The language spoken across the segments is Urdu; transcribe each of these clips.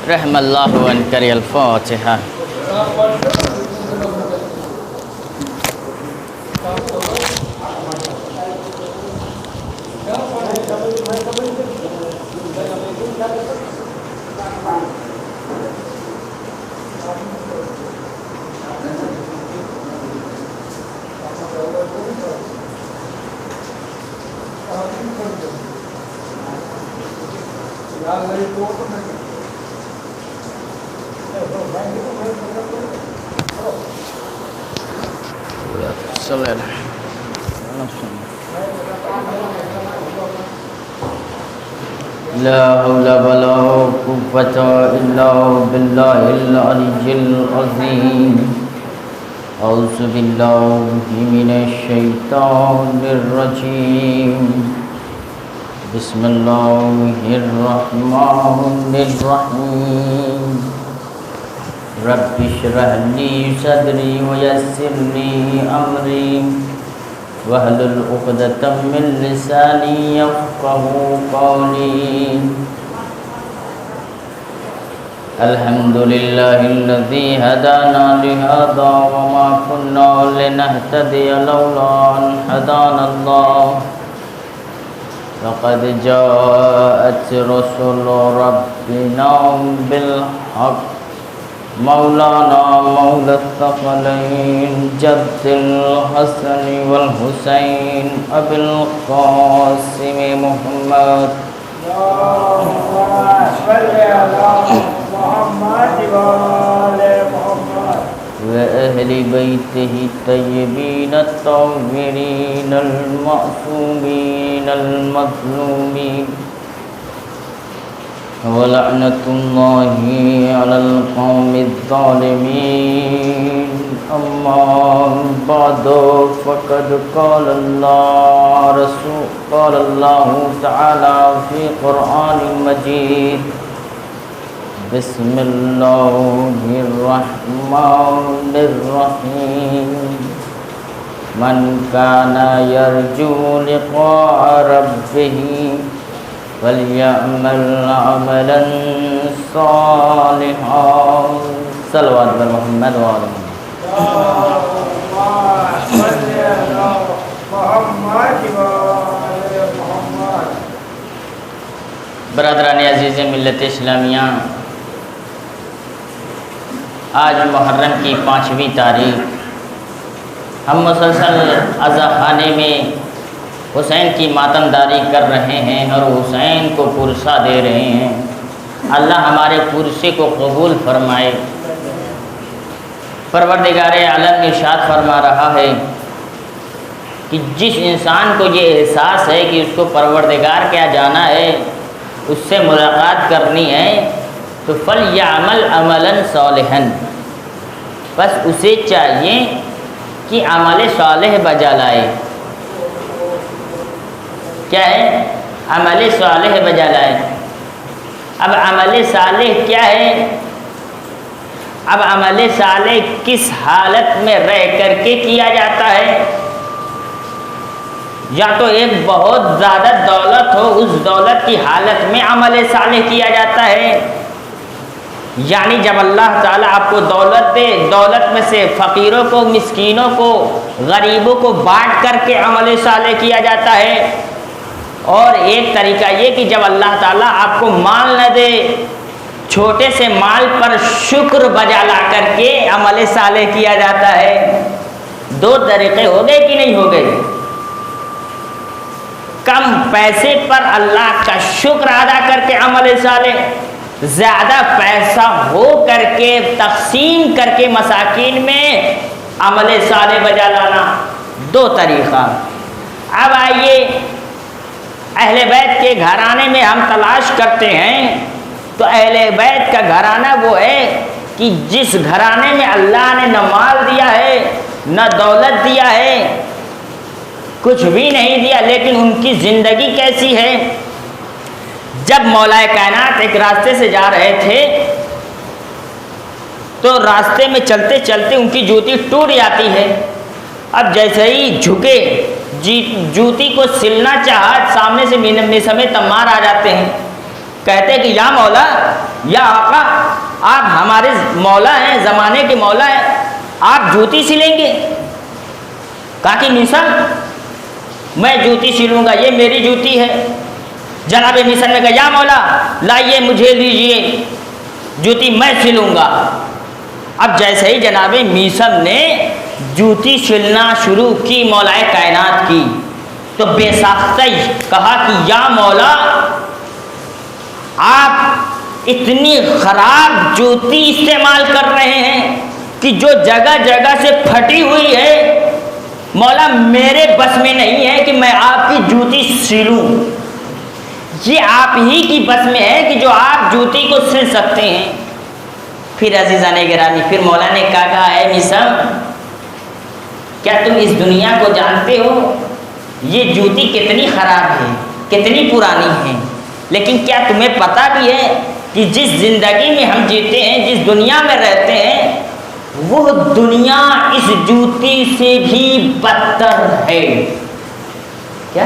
رحم اللہ عنکر الفاتحہ. لا حول ولا قوة إلا بالله العلي العظيم. أعوذ بالله من الشيطان الرجيم. بسم الله الرحمن الرحيم. رب اشرح لي صدري ويسر لي أمري واحلل عقدة من لساني يفقهوا قولي. الحمد لله الذي هدانا لهذا وما كنا لنهتدي لولا أن هدانا الله. لقد جاءت رسل ربنا بالحق مولانا مولى الثقلين جد الحسن والحسين أبي القاسم محمد وأهل بيته الطيبين الطاهرين المعصومين المظلومين ولعنة الله على القوم الظالمين. أما بعد فقد قال الله تعالى في قرآن مجيد. بسم الله الرحمن الرحيم. من كان يرجو لقاء ربه فليعمل عملا صالحا. صلوات بر محمد وعلى برادران عزیز ملت اسلامیہ، آج محرم کی 5ویں تاریخ ہم مسلسل عزا خانے میں حسین کی ماتم داری کر رہے ہیں اور حسین کو پرسہ دے رہے ہیں. اللہ ہمارے پرسے کو قبول فرمائے. پروردگار عالم ارشاد فرما رہا ہے کہ جس انسان کو یہ احساس ہے کہ اس کو پروردگار کیا جانا ہے، اس سے ملاقات کرنی ہے، تو فَلْيَعْمَلْ عَمَلًا صَالِحًا، بس اسے چاہیے کہ عمل صالح بجا لائے. کیا ہے؟ عمل صالح بجا لائے. اب عمل صالح کیا ہے؟ اب عمل صالح کس حالت میں رہ کر کے کیا جاتا ہے؟ یا تو ایک بہت زیادہ دولت ہو، اس دولت کی حالت میں عمل صالح کیا جاتا ہے، یعنی جب اللہ تعالیٰ آپ کو دولت دے، دولت میں سے فقیروں کو، مسکینوں کو، غریبوں کو بانٹ کر کے عمل صالح کیا جاتا ہے. اور ایک طریقہ یہ کہ جب اللہ تعالیٰ آپ کو مال نہ دے، چھوٹے سے مال پر شکر بجا لا کر کے عمل صالح کیا جاتا ہے. 2 طریقے ہو گئے کہ نہیں ہو گئے؟ کم پیسے پر اللہ کا شکر ادا کر کے عمل صالح، زیادہ پیسہ ہو کر کے تقسیم کر کے مساکین میں عمل صالح بجا لانا، دو طریقہ۔ اب آئیے اہل بیت کے گھرانے میں ہم تلاش کرتے ہیں تو اہل بیت کا گھرانہ وہ ہے کہ جس گھرانے میں اللہ نے نہ مال دیا ہے نہ دولت دیا ہے، کچھ بھی نہیں دیا، لیکن ان کی زندگی کیسی ہے۔ جب مولا کائنات ایک راستے سے جا رہے تھے تو راستے میں چلتے چلتے ان کی جوتی ٹوٹ جاتی ہے۔ اب جیسے ہی جھکے جوتی کو سلنا چاہا، سامنے سے میثم تمار آ جاتے ہیں، کہتے ہیں کہ یا مولا، یا آقا، آپ ہمارے مولا ہیں، زمانے کے مولا ہیں، آپ جوتی سلیں گے؟ کہا کہ میثم میں جوتی سلوں گا، یہ میری جوتی ہے۔ جناب میثم نے کہا یا مولا لائیے مجھے دیجیے، جوتی میں سلوں گا۔ اب جیسے ہی جناب میثم نے جوتی سلنا شروع کی مولا کائنات کی، تو بے ساختہ کہا کہ یا مولا، آپ اتنی خراب جوتی استعمال کر رہے ہیں کہ جو جگہ جگہ سے پھٹی ہوئی ہے، مولا میرے بس میں نہیں ہے کہ میں آپ کی جوتی سلوں، یہ آپ ہی کی بس میں ہے کہ جو آپ جوتی کو سل سکتے ہیں۔ پھر عزیزان گرامی، پھر مولا نے کہا ہے میثم، کیا تم اس دنیا کو جانتے ہو یہ جوتی کتنی خراب ہے، کتنی پرانی ہے، لیکن کیا تمہیں پتہ بھی ہے کہ جس زندگی میں ہم جیتے ہیں، جس دنیا میں رہتے ہیں، وہ دنیا اس جوتی سے بھی بدتر ہے؟ کیا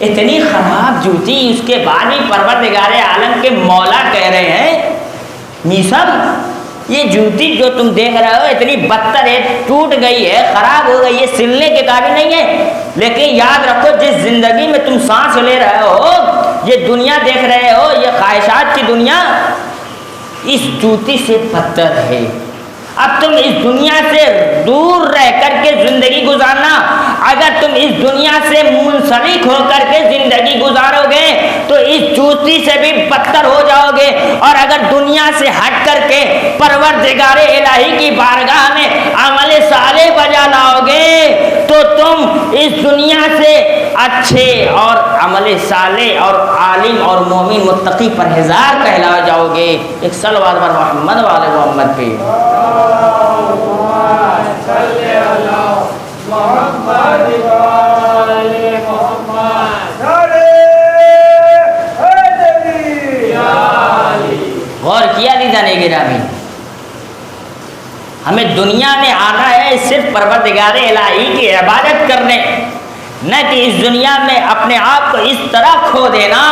اتنی خراب جوتی، اس کے بعد بھی پروردگار عالم کے مولا کہہ رہے ہیں میثم یہ جوتی جو تم دیکھ رہے ہو اتنی بدتر ہے، ٹوٹ گئی ہے، خراب ہو گئی ہے، سلنے کے قابل نہیں ہے، لیکن یاد رکھو جس زندگی میں تم سانس لے رہے ہو، یہ دنیا دیکھ رہے ہو، یہ خواہشات کی دنیا اس جوتی سے بدتر ہے۔ اب تم اس دنیا سے دور رہ کر کے زندگی گزارنا، اگر تم اس دنیا سے منسلک ہو کر کے زندگی گزارو گے تو اس جوتی سے بھی بدتر ہو جاؤ گے، اور اگر دنیا سے ہٹ کر کے پروردگار الہی کی بارگاہ میں عمل صالح بجا لاؤ گے تو تم اس دنیا سے اچھے اور عمل صالح اور عالم اور مومن متقی پرہیزگار کہلا جاؤ گے۔ ایک صلوات پر محمد والے محمد پہ۔ غور کیا دیدان گرامی، ہمیں دنیا میں آنا ہے صرف پروردگار الہی کی عبادت کرنے، نہ کہ اس دنیا میں اپنے آپ کو اس طرح کھو دینا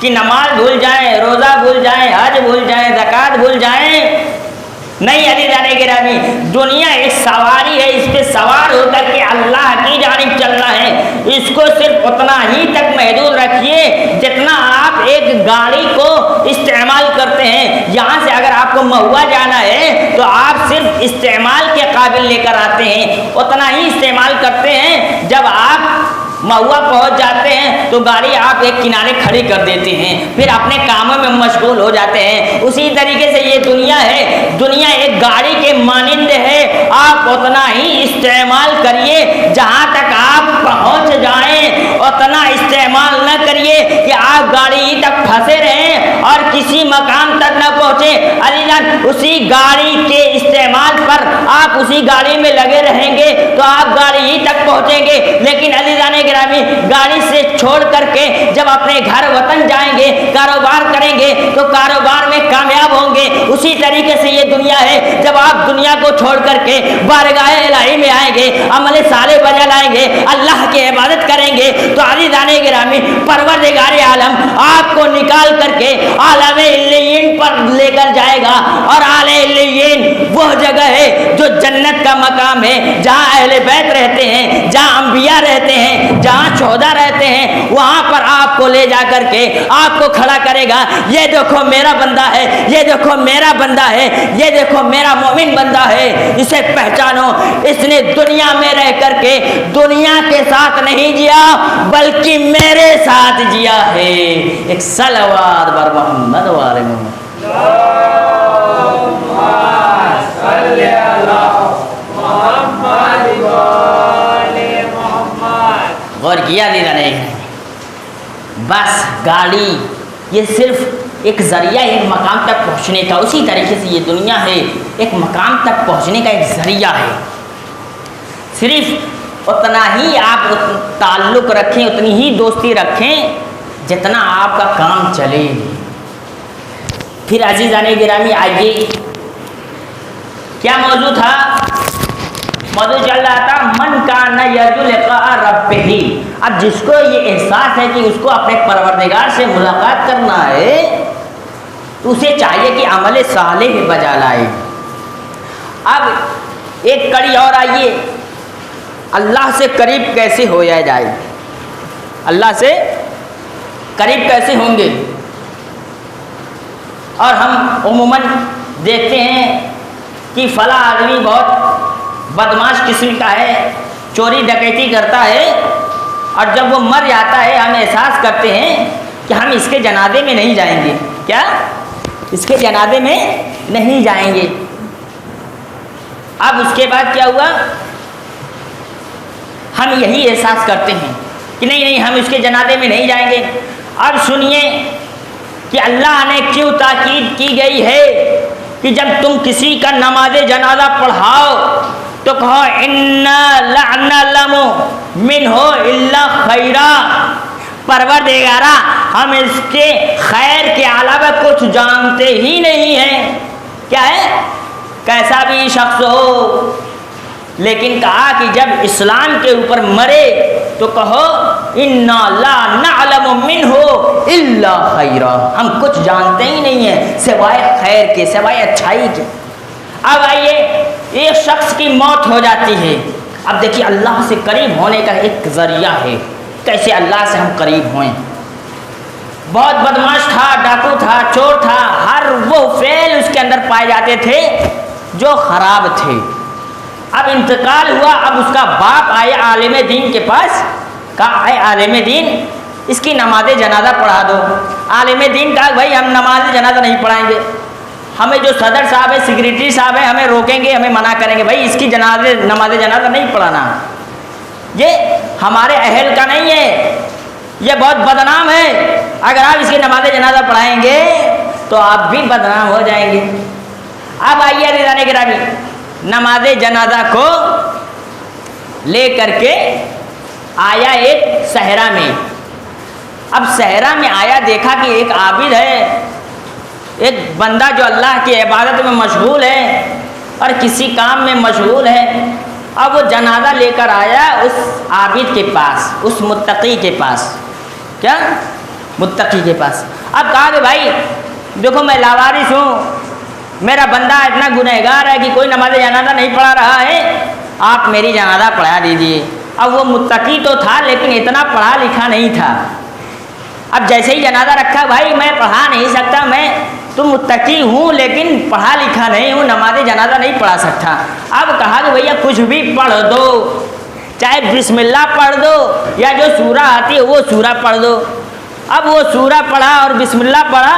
کہ نماز بھول جائیں، روزہ بھول جائیں، حج بھول جائیں، زکوٰۃ بھول جائیں۔ نہیں عزیزان گرامی، دنیا ایک سواری ہے، اس پہ سوار ہو کر کے اللہ کی جانب چلنا ہے۔ اس کو صرف اتنا ہی تک محدود رکھیے جتنا آپ ایک گاڑی کو استعمال کرتے ہیں۔ یہاں سے اگر آپ کو مہوا جانا ہے تو آپ صرف استعمال کے قابل لے کر آتے ہیں، اتنا ہی استعمال کرتے ہیں۔ جب آپ مہوا پہنچ جاتے ہیں تو گاڑی آپ ایک کنارے کھڑی کر دیتے ہیں، پھر اپنے کاموں میں مشغول ہو جاتے ہیں۔ اسی طریقے سے یہ دنیا ہے، دنیا ایک گاڑی کے مانند ہے، آپ اتنا ہی استعمال کریے جہاں تک آپ پہنچ جائیں، اتنا استعمال نہ کریے کہ آپ گاڑی ہی تک پھنسے رہیں اور کسی مقام تک نہ پہنچے۔ عزیزان، اسی گاڑی کے استعمال پر آپ اسی گاڑی میں لگے رہیں گے تو آپ گاڑی ہی تک پہنچیں گے، لیکن عزیزان گاڑی سے چھوڑ کر کے جب اپنے گھر وطن جائیں گے، کاروبار کریں گے تو کاروبار میں کامیاب ہوں گے۔ اسی طریقے سے یہ دنیا ہے، جب آپ دنیا کو چھوڑ کر کے بارگاہ الہی میں آئیں گے، عمل صالح بجا لائیں گے، اللہ کی عبادت کریں گے تو عزیزان گرامی پروردگار عالم آپ کو نکال کر کے عالم علیین پر لے کر جائے گا، اور عالم علیین وہ جگہ ہے جو جنت کا مقام ہے، جہاں اہل بیت رہتے ہیں، جہاں انبیاء رہتے ہیں، جہاں شہداء رہتے ہیں۔ وہاں پر آپ کو لے جا کر کے آپ کو کھڑا کرے گا، یہ دیکھو میرا بندہ ہے، یہ دیکھو میرا بندہ ہے، یہ دیکھو میرا مومن بندہ ہے، اسے پہچانو، اس نے دنیا میں رہ کر کے دنیا کے ساتھ نہیں جیا بلکہ میرے ساتھ جیا ہے۔ ایک صلوات بر محمد والے محمد۔ غور کیا دیدہ نہیں ہے؟ بس گاڑی یہ صرف ایک ذریعہ ہے ایک مقام تک پہنچنے کا، اسی طریقے سے یہ دنیا ہے ایک مقام تک پہنچنے کا ایک ذریعہ ہے۔ صرف اتنا ہی آپ تعلق رکھیں، اتنی ہی دوستی رکھیں جتنا آپ کا کام چلے۔ پھر عزیزان گرامی آئیے، کیا موضوع تھا؟ موضوع چل رہا تھا من کان یرجو لقاء ربہ۔ اب جس کو یہ احساس ہے کہ اس کو اپنے پروردگار سے ملاقات کرنا ہے تو اسے چاہیے کہ عمل صالح بجا لائے۔ اب ایک کڑی اور آئیے، اللہ سے قریب کیسے ہو جائے؟ اللہ سے قریب کیسے ہوں گے؟ اور ہم عموماً دیکھتے ہیں کہ فلاں آدمی بہت بدماش قسم کا ہے، چوری ڈکیتی کرتا ہے، اور جب وہ مر جاتا ہے ہم احساس کرتے ہیں کہ ہم اس کے جنازے میں نہیں جائیں گے۔ کیا؟ اس کے جنازے میں نہیں جائیں گے۔ اب اس کے بعد کیا ہوا؟ ہم یہی احساس کرتے ہیں کہ نہیں ہم اس کے جنازے میں نہیں جائیں گے۔ اب سنیے کہ اللہ نے کیوں تاکید کی گئی ہے کہ جب تم کسی کا نماز جنازہ پڑھاؤ تو کہو انا لا نعلم منہ الا خیرا، پروردگارا ہم اس کے خیر کے علاوہ کچھ جانتے ہی نہیں ہیں۔ کیا ہے؟ کیسا بھی شخص ہو، لیکن کہا کہ جب اسلام کے اوپر مرے تو کہو انا لا نعلم منہ الا خیرا، ہم کچھ جانتے ہی نہیں ہیں سوائے خیر کے، سوائے اچھائی کے۔ اب آئیے، ایک شخص کی موت ہو جاتی ہے، اب دیکھیے اللہ سے قریب ہونے کا ایک ذریعہ ہے، کیسے اللہ سے ہم قریب ہوئیں۔ بہت بدماش تھا، ڈاکو تھا، چور تھا، ہر وہ فعل اس کے اندر پائے جاتے تھے جو خراب تھے۔ اب انتقال ہوا، اب اس کا باپ آئے عالم دین کے پاس، کہا اے عالم دین اس کی نماز جنازہ پڑھا دو۔ عالم دین کہا بھائی ہم نماز جنازہ نہیں پڑھائیں گے، ہمیں جو صدر صاحب ہے، سیکریٹری صاحب ہے، ہمیں روکیں گے، ہمیں منع کریں گے، بھائی اس کی نماز جنازہ نہیں پڑھانا، یہ ہمارے اہل کا نہیں ہے، یہ بہت بدنام ہے، اگر آپ اس کی نماز جنازہ پڑھائیں گے تو آپ بھی بدنام ہو جائیں گے۔ اب آئیے عزیزان گرامی، نماز جنازہ کو لے کر کے آیا ایک صحرا میں۔ اب صحرا میں آیا، دیکھا کہ ایک عابد ہے، ایک بندہ جو اللہ کی عبادت میں مشغول ہے اور کسی کام میں مشغول ہے۔ اب وہ جنازہ لے کر آیا اس عابد کے پاس، اس متقی کے پاس۔ کیا؟ متقی کے پاس۔ اب کہا کہ بھائی دیکھو میں لاوارث ہوں، میرا بندہ اتنا گنہگار ہے کہ کوئی نماز جنازہ نہیں پڑھا رہا ہے، آپ میری جنازہ پڑھا دیجیے۔ اب وہ متقی تو تھا لیکن اتنا پڑھا لکھا نہیں تھا۔ اب جیسے ہی جنازہ رکھا، بھائی میں پڑھا نہیں سکتا، میں تو متقی ہوں لیکن پڑھا لکھا نہیں ہوں، نماز جنازہ نہیں پڑھا سکتا۔ اب کہا کہ بھیا کچھ بھی پڑھ دو، چاہے بسم اللہ پڑھ دو یا جو سورہ آتی ہے وہ سورہ پڑھ دو۔ اب وہ سورہ پڑھا اور بسم اللہ پڑھا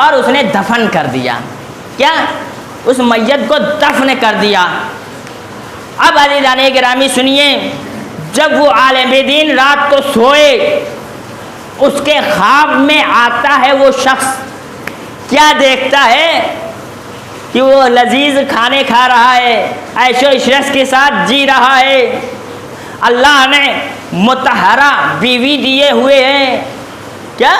اور اس نے دفن کر دیا۔ کیا؟ اس میت کو دفن کر دیا۔ اب عزیزان گرامی سنیے، جب وہ عالم دین رات کو سوئے، اس کے خواب میں آتا ہے وہ شخص، کیا دیکھتا ہے کہ وہ لذیذ کھانے کھا رہا ہے، عیش و عشرت کے ساتھ جی رہا ہے، اللہ نے مطہرہ بیوی دیے ہوئے ہیں۔ کیا؟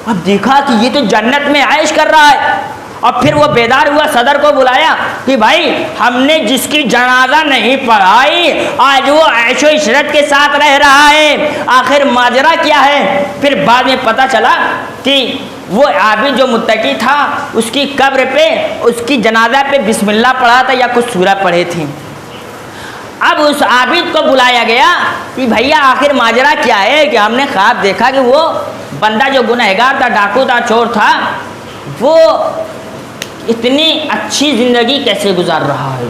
اب دیکھا کہ یہ تو جنت میں عیش کر رہا ہے، اور پھر وہ بیدار ہوا، صدر کو بلایا کہ بھائی ہم نے جس کی جنازہ نہیں پڑھائی آج وہ عیش و عشرت کے ساتھ رہ رہا ہے، آخر ماجرا کیا ہے؟ پھر بعد میں پتہ چلا کہ وہ عابد جو متقی تھا اس کی قبر پہ، اس کی جنازہ پہ بسم اللہ پڑھا تھا یا کچھ سورہ پڑھے تھیں۔ اب اس عابد کو بلایا گیا کہ بھیا آخر ماجرا کیا ہے؟ کہ ہم نے خواب دیکھا کہ وہ بندہ جو گنہگار تھا، ڈاکو تھا، چور تھا، وہ اتنی اچھی زندگی کیسے گزار رہا ہے،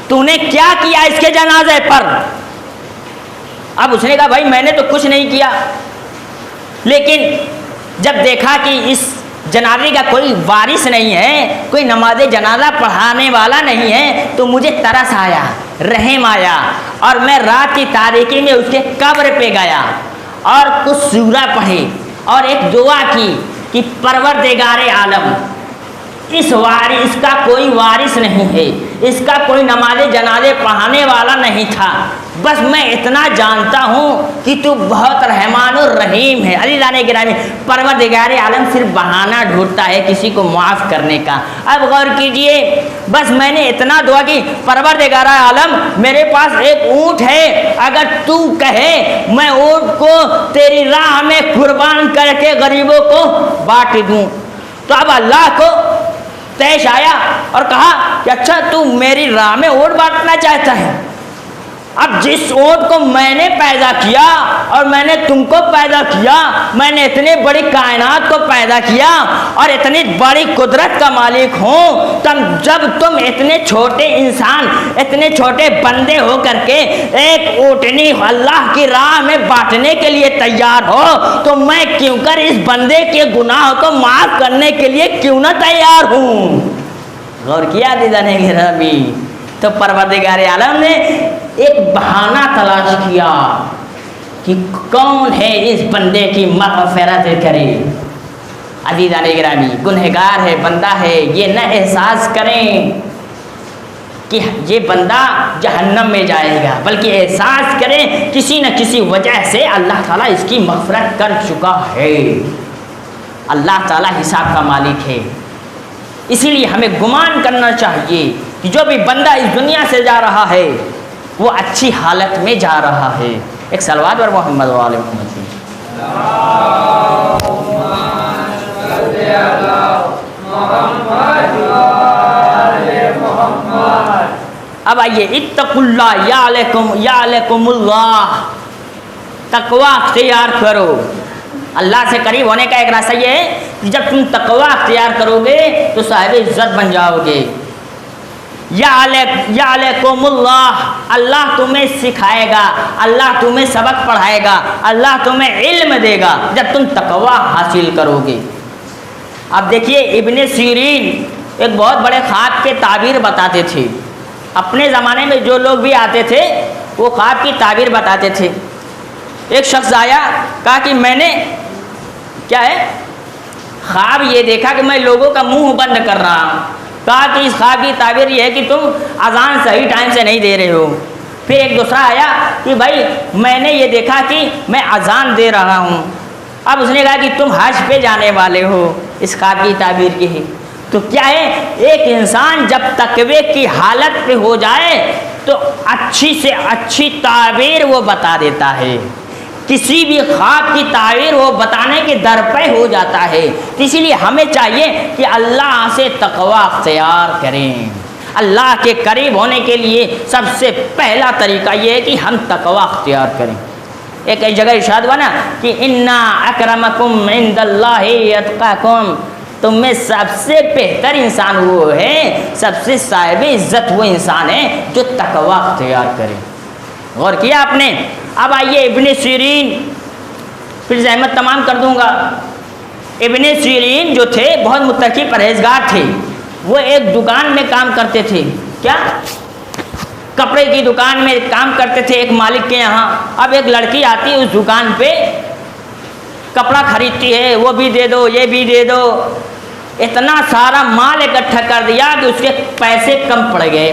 تو نے کیا کیا اس کے جنازے پر؟ اب اس نے کہا بھائی میں نے تو کچھ نہیں کیا، لیکن جب دیکھا کہ اس جنازے کا کوئی وارث نہیں ہے، کوئی نماز جنازہ پڑھانے والا نہیں ہے، تو مجھے ترس آیا، رحم آیا، اور میں رات کی تاریکی میں اس کے قبر پہ گیا اور کچھ سورہ پڑھی اور ایک دعا کی کہ پروردگار عالم اس کا کوئی وارث نہیں ہے، اس کا کوئی نماز جنازے پڑھانے والا نہیں تھا، بس میں اتنا جانتا ہوں کہ تو بہت رحمان الرحیم ہے۔ عزیزان گرامی، پروردگار عالم صرف بہانہ ڈھونڈتا ہے کسی کو معاف کرنے کا۔ اب غور کیجئے، بس میں نے اتنا دعا کی پروردگار عالم میرے پاس ایک اونٹ ہے، اگر تو کہے میں اونٹ کو تیری راہ میں قربان کر کے غریبوں کو بانٹ دوں، تو اب اللہ کو پیش آیا اور کہا کہ اچھا تو میری راہ میں اونٹ بانٹنا چاہتا ہے، اب جس اونٹ کو میں نے پیدا کیا اور میں نے تم کو پیدا کیا، میں نے اتنے بڑی کائنات کو پیدا کیا اور اتنی بڑی قدرت کا مالک ہوں، جب تم اتنے چھوٹے انسان، اتنے چھوٹے بندے ہو کر کے ایک اونٹنی اللہ کی راہ میں بانٹنے کے لیے تیار ہو، تو میں کیوں کر اس بندے کے گناہ کو معاف کرنے کے لیے کیوں نہ تیار ہوں۔ غور کیا دیدانے گرامی، تو پروردگار عالم نے ایک بہانہ تلاش کیا کہ کون ہے اس بندے کی مغفرت کرے۔ عزیزان گرامی، گنہگار ہے، بندہ ہے، یہ نہ احساس کریں کہ یہ بندہ جہنم میں جائے گا، بلکہ احساس کریں کسی نہ کسی وجہ سے اللہ تعالیٰ اس کی مغفرت کر چکا ہے۔ اللہ تعالیٰ حساب کا مالک ہے، اسی لیے ہمیں گمان کرنا چاہیے کہ جو بھی بندہ اس دنیا سے جا رہا ہے وہ اچھی حالت میں جا رہا ہے۔ ایک صلوات اور محمد و آل محمد۔ اب آئیے، اتقوا اللہ یعلکم اللہ، تقوی اختیار کرو۔ اللہ سے قریب ہونے کا ایک راستہ یہ ہے کہ جب تم تقوی اختیار کرو گے تو صاحب عزت بن جاؤ گے۔ یعلکم اللہ، اللہ تمہیں سکھائے گا، اللہ تمہیں سبق پڑھائے گا، اللہ تمہیں علم دے گا جب تم تقوی حاصل کرو گے۔ اب دیکھیے، ابن سیرین ایک بہت بڑے خواب کے تعبیر بتاتے تھے۔ اپنے زمانے میں جو لوگ بھی آتے تھے وہ خواب کی تعبیر بتاتے تھے۔ ایک شخص آیا، کہا کہ میں نے کیا ہے خواب یہ دیکھا کہ میں لوگوں کا منہ بند کر رہا ہوں۔ کہا کہ اس خواب کی تعبیر یہ ہے کہ تم اذان صحیح ٹائم سے نہیں دے رہے ہو۔ پھر ایک دوسرا آیا کہ بھائی میں نے یہ دیکھا کہ میں اذان دے رہا ہوں۔ اب اس نے کہا کہ تم حج پہ جانے والے ہو، اس خواب کی تعبیر کی ہے۔ تو کیا ہے، ایک انسان جب تقوی کی حالت پہ ہو جائے تو اچھی سے اچھی تعبیر وہ بتا دیتا ہے، کسی بھی خواب کی تعبیر وہ بتانے کے در پہ ہو جاتا ہے۔ اسی لیے ہمیں چاہیے کہ اللہ سے تقوی اختیار کریں۔ اللہ کے قریب ہونے کے لیے سب سے پہلا طریقہ یہ ہے کہ ہم تقوی اختیار کریں۔ ایک جگہ ارشاد ہوا نا کہ انا اکرمکم عند اللہ اتقاکم، تم میں سب سے بہتر انسان وہ ہے، سب سے صاحب عزت وہ انسان ہے جو تقوی اختیار کرے۔ غور کیا آپ نے؟ اب آئیے ابن سیرین، پھر زحمت تمام کر دوں گا۔ ابن سیرین جو تھے بہت متقی پرہیزگار تھے، وہ ایک دکان میں کام کرتے تھے۔ کیا؟ کپڑے کی دکان میں کام کرتے تھے ایک مالک کے یہاں۔ اب ایک لڑکی آتی ہے اس دکان پہ، کپڑا خریدتی ہے، وہ بھی دے دو یہ بھی دے دو، اتنا سارا مال اکٹھا کر دیا کہ اس کے پیسے کم پڑ گئے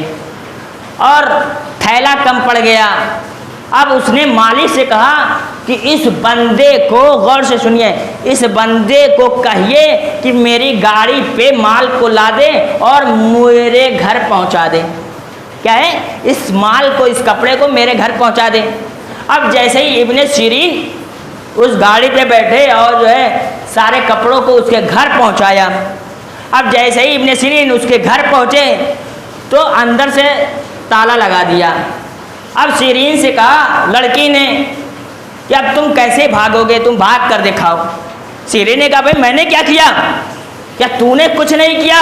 اور تھیلا کم پڑ گیا۔ اب اس نے مالک سے کہا کہ اس بندے کو، غور سے سنیے، اس بندے کو کہیے کہ میری گاڑی پہ مال کو لا دے اور میرے گھر پہنچا دے۔ کیا ہے؟ اس مال کو، اس کپڑے کو میرے گھر پہنچا دے۔ اب جیسے ہی ابن سیرین اس گاڑی پہ بیٹھے اور جو ہے سارے کپڑوں کو اس کے گھر پہنچایا۔ اب جیسے ہی ابن سیرین اس کے گھر پہنچے تو اندر سے تالا لگا دیا۔ اب سیرین سے کہا لڑکی نے کہ اب تم کیسے بھاگو گے، تم بھاگ کر دکھاؤ۔ سیرین نے کہا بھائی میں نے کیا کیا؟ کیا تو نے کچھ نہیں کیا،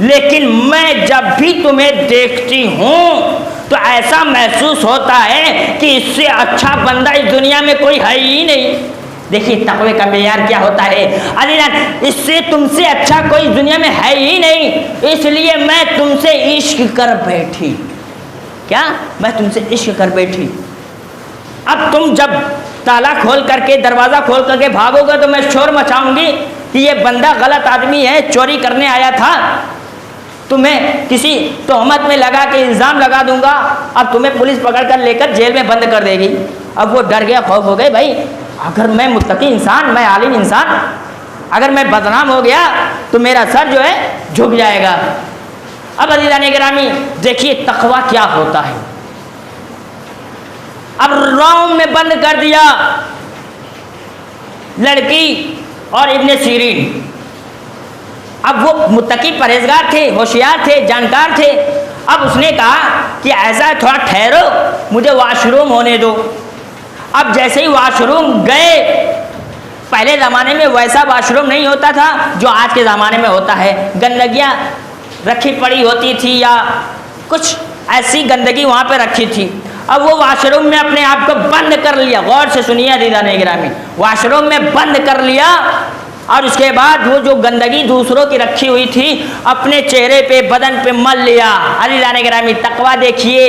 لیکن میں جب بھی تمہیں دیکھتی ہوں تو ایسا محسوس ہوتا ہے کہ اس سے اچھا بندہ اس دنیا میں کوئی ہے ہی نہیں۔ دیکھیے تقوی کا معیار کیا ہوتا ہے عزیزان، اس سے تم سے اچھا کوئی دنیا میں ہے ہی نہیں، اس لیے میں تم سے عشق کر بیٹھی۔ کیا میں تم سے عشق کر بیٹھی. اب تم جب تالا کھول کر کے دروازہ کھول کر کے بھاگو گے تو میں شور مچاؤں گی کہ یہ بندہ غلط آدمی ہے, چوری کرنے آیا تھا, تمہیں کسی تہمت میں لگا کے الزام لگا دوں گا, اب تمہیں پولیس پکڑ کر لے کر جیل میں بند کر دے گی. اب وہ ڈر گیا, خوف ہو گئے, بھائی اگر میں متقی انسان, میں عالم انسان, اگر میں بدنام ہو گیا تو میرا سر جو ہے جھک جائے گا. اب عزیزان گرامی دیکھیے تقویٰ کیا ہوتا ہے. اب روم میں بند کر دیا لڑکی اور ابن سیرین. اب وہ متقی پرہیزگار تھے, ہوشیار تھے, جانکار تھے. اب اس نے کہا کہ ایسا تھوڑا ٹھہرو, مجھے واش روم ہونے دو. اب جیسے ہی واش روم گئے, پہلے زمانے میں ویسا واش روم نہیں ہوتا تھا جو آج کے زمانے میں ہوتا ہے. گندگیاں رکھی پڑی ہوتی تھی یا کچھ ایسی گندگی وہاں پہ رکھی تھی. اب وہ واش روم میں اپنے آپ کو بند کر لیا. غور سے سنیے عزیزان گرامی, واش روم میں بند کر لیا اور اس کے بعد وہ جو گندگی دوسروں کی رکھی ہوئی تھی اپنے چہرے پہ, بدن پہ مل لیا. عزیزان گرامی تقویٰ دیکھیے,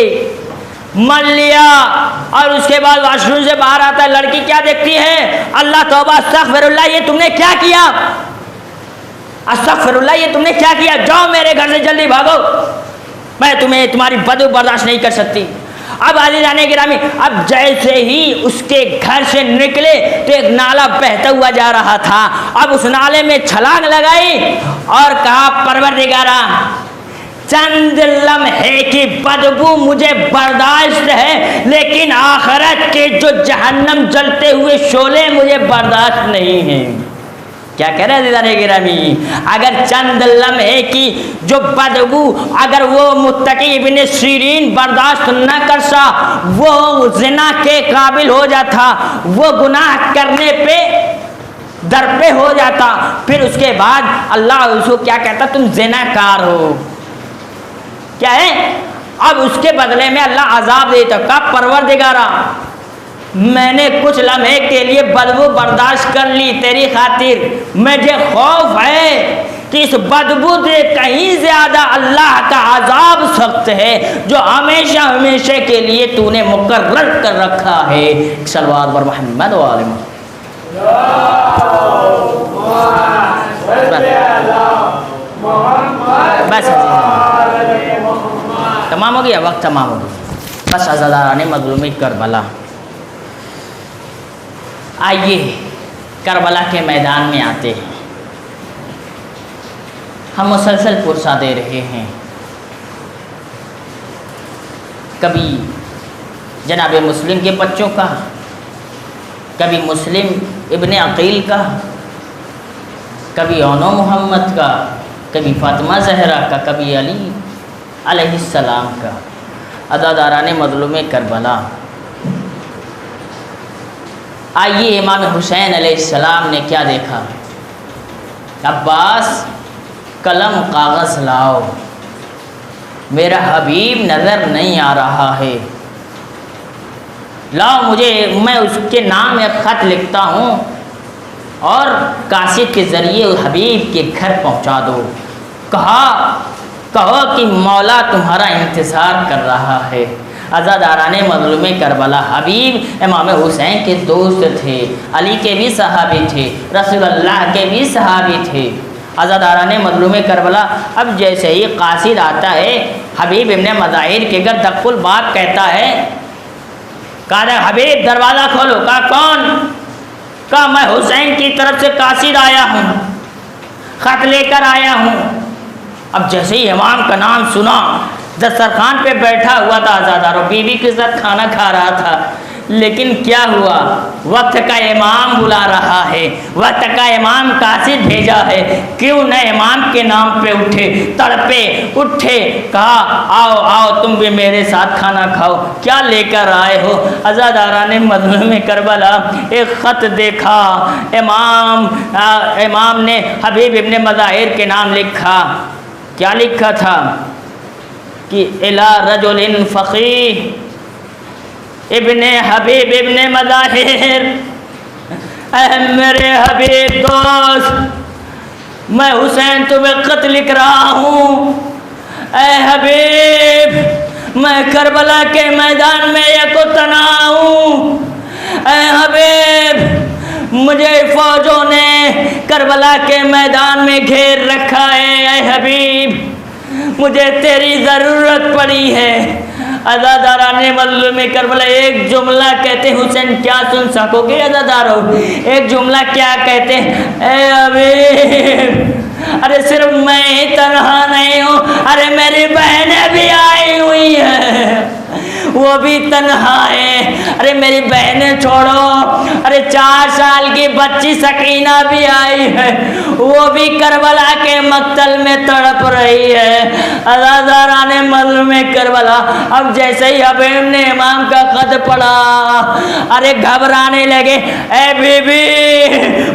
مل لیا. اور اس کے بعد واش روم سے باہر آتا ہے, لڑکی کیا دیکھتی ہے, اللہ توبہ استغفر اللہ, یہ تم نے کیا کیا, استغفر اللہ یہ تم نے کیا کیا, جاؤ میرے گھر سے جلدی بھاگو, میں تمہاری بدبو برداشت نہیں کر سکتی. اب عزیزان گرامی اب جیسے ہی اس کے گھر سے نکلے تو ایک نالا بہتا ہوا جا رہا تھا. اب اس نالے میں چھلانگ لگائی اور کہا پروردگارا چند لمحے کی بدبو مجھے برداشت ہے, لیکن آخرت کے جو جہنم جلتے ہوئے شعلے مجھے برداشت نہیں ہیں. کیا کہہ رہے ہیں عزیزان گرامی, اگر چند لمحے کی جو بدبو اگر وہ متقی ابن سیرین برداشت نہ کر سا, وہ زنا کے قابل ہو جاتا, وہ گناہ کرنے پہ در پہ ہو جاتا. پھر اس کے بعد اللہ اس کو کیا کہتا, تم زنا کار ہو, کیا ہے. اب اس کے بدلے میں اللہ عذاب دیتا, کہا پروردگارا میں نے کچھ لمحے کے لیے بدبو برداشت کر لی تیری خاطر, مجھے خوف ہے کہ اس بدبو سے کہیں زیادہ اللہ کا عذاب سخت ہے جو ہمیشہ ہمیشہ کے لیے تو نے مقرر کر رکھا ہے. صلوات بر محمد و آل محمد. بس تمام ہو گیا, وقت تمام ہو گیا. بس عزاداران مظلومی کربلا, آئیے کربلا کے میدان میں آتے ہیں. ہم مسلسل پرسہ دے رہے ہیں, کبھی جناب مسلم کے بچوں کا, کبھی مسلم ابن عقیل کا, کبھی اونو محمد کا, کبھی فاطمہ زہرا کا, کبھی علی علیہ السلام کا. عزاداران مظلوم کربلا, آئیے امام حسین علیہ السلام نے کیا دیکھا. عباس قلم کاغذ لاؤ, میرا حبیب نظر نہیں آ رہا ہے, لاؤ مجھے, میں اس کے نام ایک خط لکھتا ہوں اور قاصد کے ذریعے حبیب کے گھر پہنچا دو. کہو کہ مولا تمہارا انتظار کر رہا ہے. عزاداران مظلوم کربلا, حبیب امام حسین کے دوست تھے, علی کے بھی صحابی تھے, رسول اللہ کے بھی صحابی تھے. عزاداران مظلوم کربلا, اب جیسے ہی قاصد آتا ہے حبیب ابن مظاہر کے گھر, دق الباب کہتا ہے, کہا حبیب دروازہ کھولو. کہا کون؟ کہا میں حسین کی طرف سے قاصد آیا ہوں, خط لے کر آیا ہوں. اب جیسے ہی امام کا نام سنا, دسترخوان پہ بیٹھا ہوا تھا عزاداروں, بیوی کے ساتھ کھانا کھا رہا تھا, لیکن کیا ہوا, وقت کا امام بلا رہا ہے, وقت کا امام قاصد بھیجا ہے, کیوں نہ امام کے نام پہ اٹھے, تڑپے اٹھے, کہا آؤ آؤ تم بھی میرے ساتھ کھانا کھاؤ, کیا لے کر آئے ہو. عزاداران مظلوم کربلا, ایک خط دیکھا, امام نے حبیب ابن مظاہر کے نام لکھا. کیا لکھا تھا کہ الی رجل فقیہ ابن حبیب ابن مظاہر, اے میرے حبیب دوست, میں حسین تمہیں خط لکھ رہا ہوں. اے حبیب میں کربلا کے میدان میں یک و تنہا ہوں، اے حبیب مجھے فوجوں نے کربلا کے میدان میں گھیر رکھا ہے، اے حبیب مجھے تیری ضرورت پڑی ہے۔ عزاداران مظلوم کربلا ایک جملہ کہتے، حسین کیا سن سکو گے عزادارو؟ ایک جملہ کیا کہتے، اے حبیب ارے صرف میں ہی تنہا نہیں ہوں، ارے میری بہنیں بھی آئی ہوئی ہیں، وہ بھی تنہا ہے، ارے میری بہنیں چھوڑو، ارے 4 سال کی بچی سکینہ بھی آئی ہے، وہ بھی کربلا کے مقتل میں تڑپ رہی ہے۔ عزاداران مظلوم کربلا اب جیسے ہی حبیب نے امام کا خط پڑھا، ارے گھبرانے لگے، اے بی بی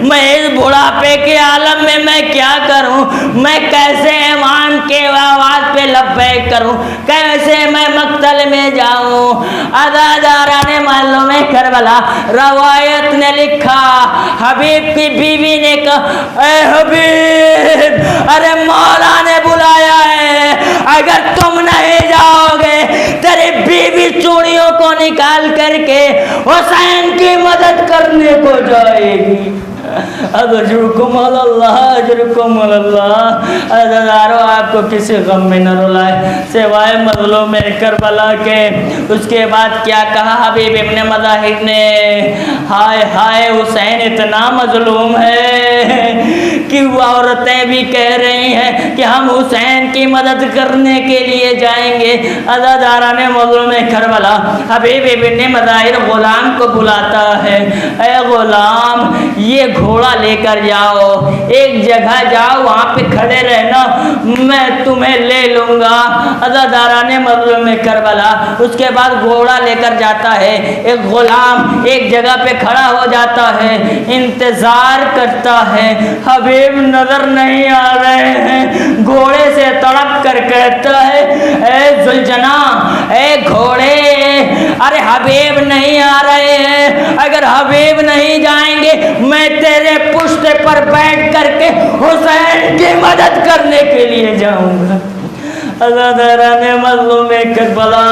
میں اس بڑھاپے کے عالم میں کیا کروں، میں کیسے امام کے آواز پہ لبیک کروں، کیسے میں مقتل میں جاؤں؟ عزاداران مظلوم کربلا روایت نے لکھا، حبیب کی بیوی نے کہا، اے حبیب ارے مولا نے بلایا ہے، اگر تم نہیں جاؤ گے تیری بیوی چوڑیوں کو نکال کر کے حسین کی مدد کرنے کو جائے گی۔ اجرکم اللہ، اجرکم اللہ۔ عزادارو آپ کو کسی غم میں نہ رلائے سوائے مظلوم کربلا کے۔ اس کے بعد کیا کہا حبیب ابن مظاہر نے، ہائے ہائے حسین اتنا مظلوم ہے کہ عورتیں بھی کہہ رہی ہیں کہ ہم حسین کی مدد کرنے کے لیے جائیں گے۔ عزاداران مظلوم کربلا حبیب ابن مظاہر غلام کو بلاتا ہے، اے غلام یہ گھوڑا لے کر جاؤ، ایک جگہ جاؤ وہاں پہ کھڑے رہنا، میں تمہیں لے لوں گا۔ عزاداران مظلوم کربلا اس کے بعد گھوڑا لے کر جاتا ہے، ایک غلام ایک جگہ پہ کھڑا ہو جاتا ہے، انتظار کرتا ہے، حبیب نظر نہیں آ رہے ہیں، گھوڑے سے تڑپ کر کہتا ہے، اے ذوالجنا اے گھوڑے ارے حبیب نہیں آ رہے ہیں، اگر حبیب نہیں جائیں گے میں تیرے پشت پر بیٹھ کر کے حسین کی مدد کرنے کے لیے جاؤں گا۔ عزاداران مظلوم کربلا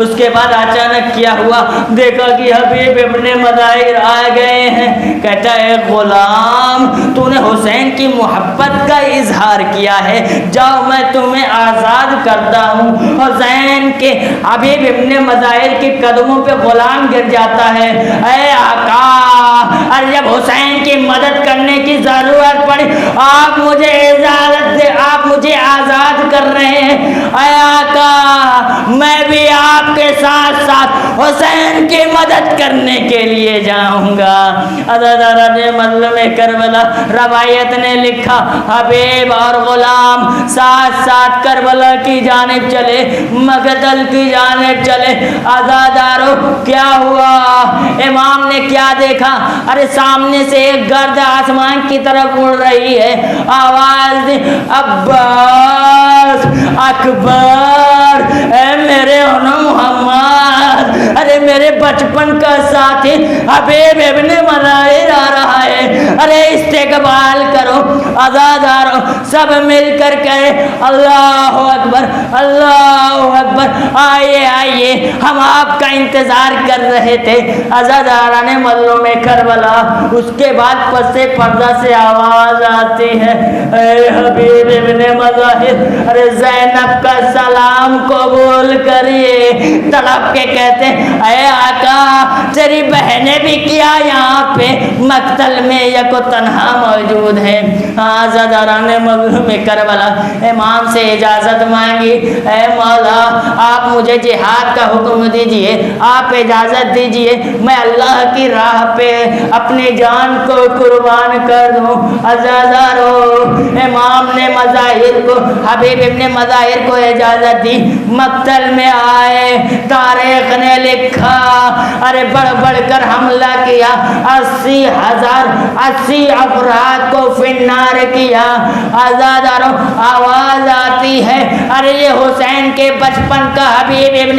اس کے بعد اچانک کیا ہوا، دیکھا کہ حبیب ابن مظاہر آ گئے ہیں، کہتا ہے غلام تو نے حسین کی محبت کا اظہار کیا ہے، جاؤ میں تمہیں آزاد کرتا ہوں۔ حسین کے حبیب ابن مظاہر کے قدموں پہ غلام گر جاتا ہے، اے آقا اور جب حسین کی مدد کرنے کی ضرورت پڑی آپ مجھے اجازت دے، آپ مجھے آزاد کر رہے ہیں، اے آقا میں بھی آپ کے ساتھ ساتھ حسین کی مدد کرنے کے لیے جاؤں گا۔ عزاداران مظلوم کربلا روایت نے لکھا، حبیب اور غلام ساتھ ساتھ کربلا کی جانب چلے، مقتل کی جانب چلے۔ عزادارو کیا ہوا؟ امام نے کیا دیکھا؟ ارے سامنے سے ایک گرد آسمان کی طرف اڑ رہی ہے، آواز دی عباس اکبر، اے میرے محمد، ارے میرے بچپن کا ساتھی حبیب ابن مظاہر آ رہا ہے، ارے استقبال کرو۔ عزادارو سب مل کر کہے اللہ اکبر اللہ اکبر، آئیے آئیے ہم آپ کا انتظار کر رہے تھے۔ عزاداران مظلوم کربلا اس کے بعد پس پردہ سے آواز آتی ہے، اے حبیب ابن مظاہر ارے زینب کا سلام قبول کریے۔ تڑپ کے کہتے اے آقا تیری بہنیں بھی کیا یہاں پہ مقتل میں یک و تنہا موجود ہیں۔ عزاداران مظلوم کربلا امام سے اجازت مانگی، اے مولا آپ مجھے جہاد کا حکم دیجئے، آپ اجازت دیجئے میں اللہ کی راہ پہ اپنی جان کو قربان کر دوں۔ عزادارو امام نے مظاہر کو حبیب ابن مظاہر کو اجازت دی، مقتل میں آئے۔ تاریخ نے لکھا ارے بڑھ بڑھ کر حملہ کیا، 80 افراد کو فنار کیا۔ عزادارو آواز آتی ہے ارے یہ حسین کے بچپن کا حبیب ابن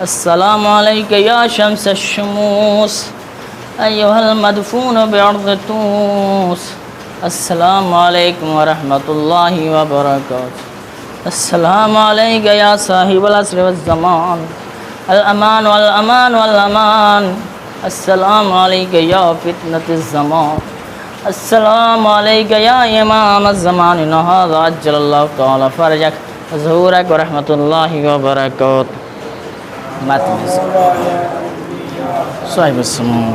السلام علیک یا شمس الشموس ایھا المدفون بعرض طوس السلام علیکم ورحمۃ اللہ وبرکاتہ السلام علیک یا صاحب العصر والزمان الامان والامان والامان السلام علیک یا فتنة الزمان السلام علیک یا امام الزمان هذا عجل اللہ تعالی فرجک ظہورک ورحمۃ اللہ وبرکاتہ صاحب السلام